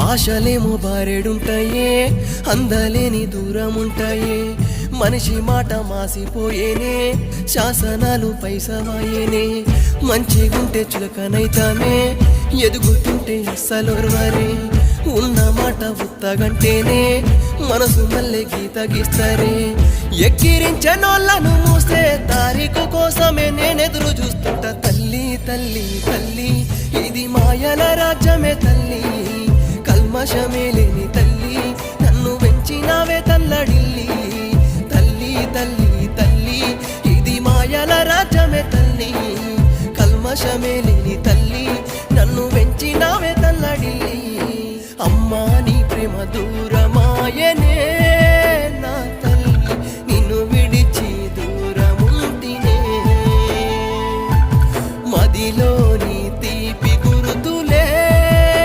ఆశలేమో బారెడుంటాయే, అందలేని దూరం ఉంటాయే. మనిషి మాట మాసిపోయేనే, శాసనాలు పైసవాయేనే. మంచిగుంటే చులకనైతామే, ఎదుగుతుంటే అస్సలొర్వరే. ఉన్న మాట ఉత్తగంటేనే మనసు మల్లె గీత గీస్తరే. ఎక్కిరించనోళ్ళను మూసే తారీఖు కోసమే నేనెదురు చూస్తుంటా. తల్లి తల్లి తల్లి ఇది మాయల రాజ్యమే తల్లి, కల్మషమే లేని తల్లి నన్ను పెంచినావే తల్లడిల్లి. తల్లి తల్లి తల్లి ఇది మాయల రాజ్యమే తల్లి, కల్మషమే లేని తల్లి నన్ను పెంచినావే